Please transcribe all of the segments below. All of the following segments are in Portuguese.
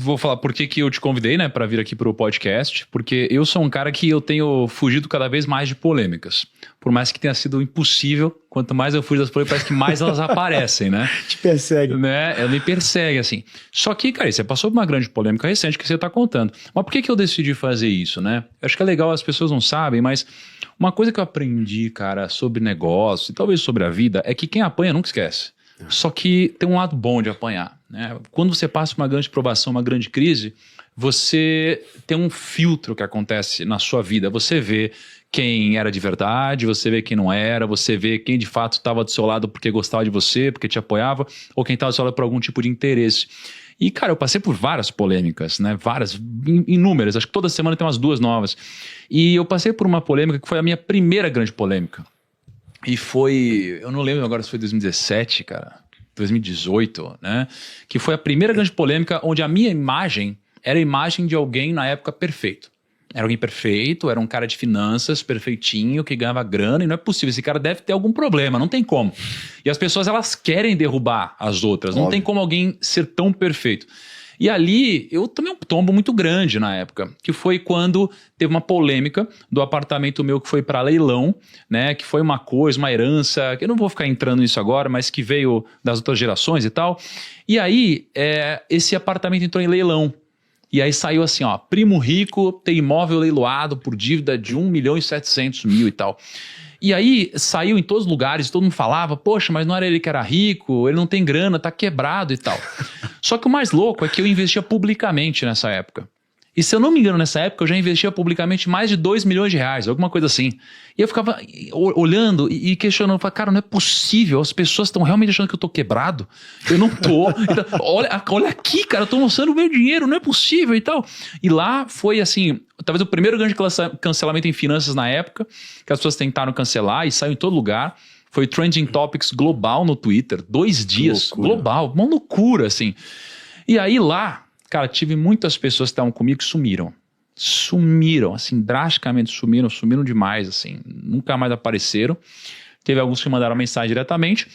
Vou falar por que eu te convidei, né, para vir aqui pro podcast, porque eu sou um cara que eu tenho fugido cada vez mais de polêmicas. Por mais que tenha sido impossível, quanto mais eu fujo das polêmicas, parece que mais elas aparecem, né? Te persegue. Né? Ela me persegue, assim. Só que, cara, você passou por uma grande polêmica recente que você tá contando. Mas por que eu decidi fazer isso, né? Eu acho que é legal, as pessoas não sabem, mas uma coisa que eu aprendi, cara, sobre negócio e talvez sobre a vida, é que quem apanha nunca esquece. Só que tem um lado bom de apanhar, né? Quando você passa por uma grande provação, uma grande crise, você tem um filtro que acontece na sua vida. Você vê quem era de verdade, você vê quem não era, você vê quem de fato estava do seu lado porque gostava de você, porque te apoiava, ou quem estava do seu lado por algum tipo de interesse. E, cara, eu passei por várias polêmicas, né? Várias, inúmeras. Acho que toda semana tem umas 2 novas. E eu passei por uma polêmica que foi a minha primeira grande polêmica. E foi, eu não lembro agora se foi 2017, cara, 2018, né? Que foi a primeira grande polêmica onde a minha imagem era a imagem de alguém na época perfeito. Era alguém perfeito, era um cara de finanças, perfeitinho, que ganhava grana, e não é possível, esse cara deve ter algum problema, não tem como. E as pessoas, elas querem derrubar as outras, não tem como alguém ser tão perfeito. E ali, eu tomei um tombo muito grande na época, que foi quando teve uma polêmica do apartamento meu que foi para leilão, né? Que foi uma coisa, uma herança, que eu não vou ficar entrando nisso agora, mas que veio das outras gerações e tal. E aí, esse apartamento entrou em leilão. E aí saiu assim, ó, primo rico tem imóvel leiloado por dívida de 1.700.000 e tal. E aí saiu em todos os lugares, todo mundo falava, poxa, mas não era ele que era rico, ele não tem grana, tá quebrado e tal. Só que o mais louco é que eu investia publicamente nessa época. E se eu não me engano, nessa época eu já investia publicamente mais de 2 milhões de reais, alguma coisa assim. E eu ficava olhando e questionando, falava, cara, não é possível, as pessoas estão realmente achando que eu tô quebrado? Eu não tô. Então, olha aqui, cara, eu tô mostrando o meu dinheiro, não é possível e tal. E lá foi assim, talvez o primeiro grande cancelamento em finanças na época, que as pessoas tentaram cancelar e saiu em todo lugar. Foi Trending Topics global no Twitter, 2 dias, global, uma loucura, assim. E aí lá, cara, tive muitas pessoas que estavam comigo que sumiram. Sumiram, assim, drasticamente sumiram demais, assim. Nunca mais apareceram. Teve alguns que mandaram mensagem diretamente.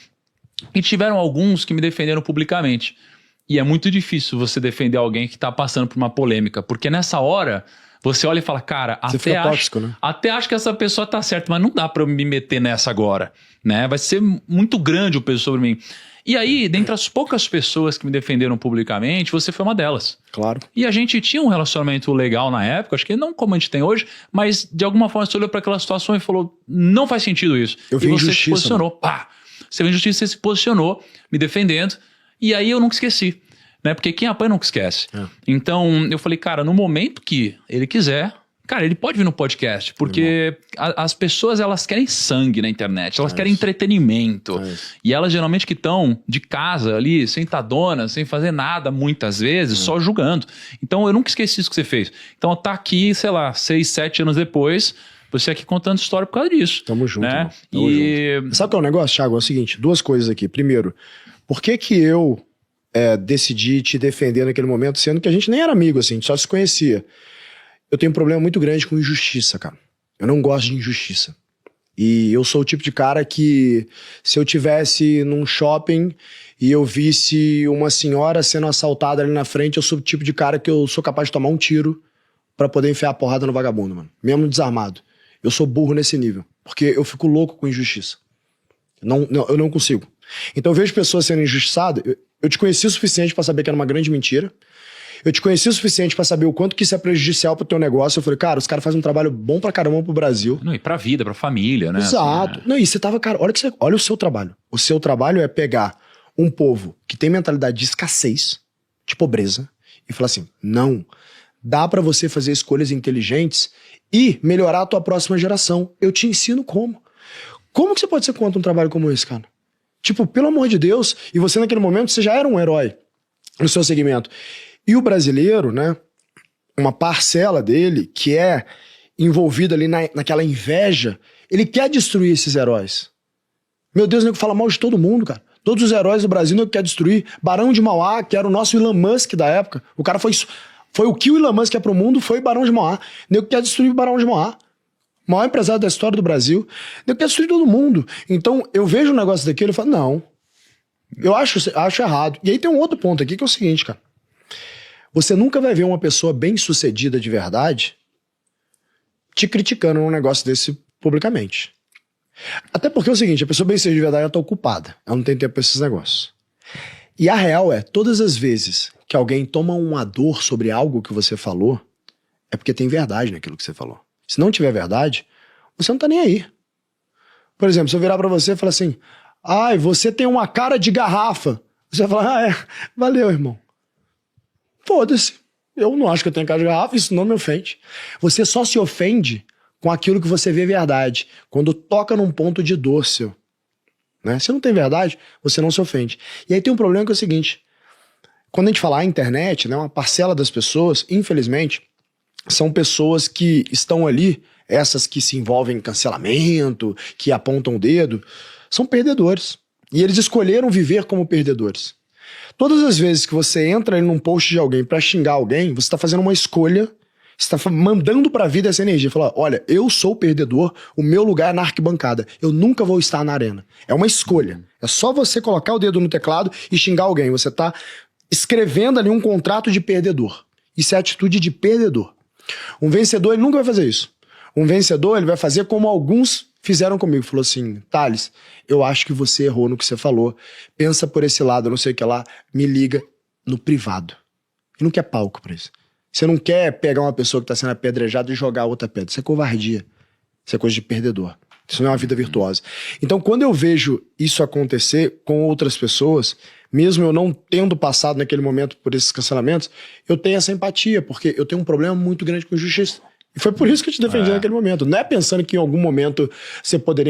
E tiveram alguns que me defenderam publicamente. E é muito difícil você defender alguém que está passando por uma polêmica. Porque nessa hora, você olha e fala, cara, até acho que essa pessoa tá certa, mas não dá para eu me meter nessa agora, né? Vai ser muito grande o peso sobre mim. E aí, dentre as poucas pessoas que me defenderam publicamente, você foi uma delas. Claro. E a gente tinha um relacionamento legal na época, acho que não como a gente tem hoje, mas de alguma forma você olhou para aquela situação e falou, não faz sentido isso. Eu vi injustiça. Você se posicionou, pá! Você viu injustiça, você se posicionou, me defendendo, e aí eu nunca esqueci, né? Porque quem apanha nunca esquece. Então, eu falei, cara, no momento que ele quiser, cara, ele pode vir no podcast, porque as pessoas, elas querem sangue na internet, elas querem entretenimento. E elas geralmente que estão de casa ali, sentadonas, sem fazer nada, muitas vezes, só julgando. Então, eu nunca esqueci isso que você fez. Então, tá aqui, sei lá, 6, 7 anos depois, você aqui contando história por causa disso. Tamo junto, né? junto. Sabe qual é o negócio, Thiago? É o seguinte, 2 coisas aqui. Primeiro, por que eu decidi te defender naquele momento, sendo que a gente nem era amigo, assim, a gente só se conhecia? Eu tenho um problema muito grande com injustiça, cara. Eu não gosto de injustiça. E eu sou o tipo de cara que, se eu tivesse num shopping e eu visse uma senhora sendo assaltada ali na frente, eu sou o tipo de cara que eu sou capaz de tomar um tiro pra poder enfiar a porrada no vagabundo, mano. Mesmo desarmado. Eu sou burro nesse nível. Porque eu fico louco com injustiça. Eu não consigo. Então eu vejo pessoas sendo injustiçadas. Eu te conheci o suficiente pra saber que era uma grande mentira. Eu te conheci o suficiente pra saber o quanto que isso é prejudicial pro teu negócio. Eu falei, cara, os caras fazem um trabalho bom pra caramba pro Brasil. Não, e pra vida, pra família, né? Exato. Assim, Não, e você tava, cara, olha o seu trabalho. O seu trabalho é pegar um povo que tem mentalidade de escassez, de pobreza, e falar assim, não, dá pra você fazer escolhas inteligentes e melhorar a tua próxima geração. Eu te ensino como. Como que você pode ser contra um trabalho como esse, cara? Tipo, pelo amor de Deus, e você naquele momento, você já era um herói no seu segmento. E o brasileiro, né, uma parcela dele que é envolvida ali naquela inveja, ele quer destruir esses heróis. Meu Deus, o nego fala mal de todo mundo, cara. Todos os heróis do Brasil, o nego quer destruir. Barão de Mauá, que era o nosso Elon Musk da época. O cara foi o que o Elon Musk é pro mundo, foi Barão de Mauá. O nego quer destruir o Barão de Mauá. O maior empresário da história do Brasil. O nego quer destruir todo mundo. Então, eu vejo um negócio daquele e falo, não. Eu acho errado. E aí tem um outro ponto aqui que é o seguinte, cara. Você nunca vai ver uma pessoa bem-sucedida de verdade te criticando num negócio desse publicamente. Até porque é o seguinte, a pessoa bem-sucedida de verdade ela tá ocupada. Ela não tem tempo pra esses negócios. E a real é, todas as vezes que alguém toma uma dor sobre algo que você falou, é porque tem verdade naquilo que você falou. Se não tiver verdade, você não tá nem aí. Por exemplo, se eu virar pra você e falar assim, ai, você tem uma cara de garrafa. Você vai falar, valeu, irmão. Foda-se. Eu não acho que eu tenho cara de garrafa, isso não me ofende. Você só se ofende com aquilo que você vê verdade. Quando toca num ponto de dor seu. Né? Se não tem verdade, você não se ofende. E aí tem um problema que é o seguinte. Quando a gente fala a internet, né, uma parcela das pessoas, infelizmente, são pessoas que estão ali, essas que se envolvem em cancelamento, que apontam o dedo, são perdedores. E eles escolheram viver como perdedores. Todas as vezes que você entra num post de alguém pra xingar alguém, você tá fazendo uma escolha, você tá mandando pra vida essa energia. Falar, olha, eu sou o perdedor, o meu lugar é na arquibancada. Eu nunca vou estar na arena. É uma escolha. É só você colocar o dedo no teclado e xingar alguém. Você tá escrevendo ali um contrato de perdedor. Isso é atitude de perdedor. Um vencedor, ele nunca vai fazer isso. Um vencedor, ele vai fazer como alguns fizeram comigo. Falou assim, Thales, eu acho que você errou no que você falou. Pensa por esse lado, não sei o que lá. Me liga no privado. E não quer palco pra isso. Você não quer pegar uma pessoa que tá sendo apedrejada e jogar outra pedra. Isso é covardia. Isso é coisa de perdedor. Isso não é uma vida virtuosa. Então, quando eu vejo isso acontecer com outras pessoas, mesmo eu não tendo passado naquele momento por esses cancelamentos, eu tenho essa empatia, porque eu tenho um problema muito grande com injustiça. E foi por isso que eu te defendi naquele momento. Não é pensando que em algum momento você poderia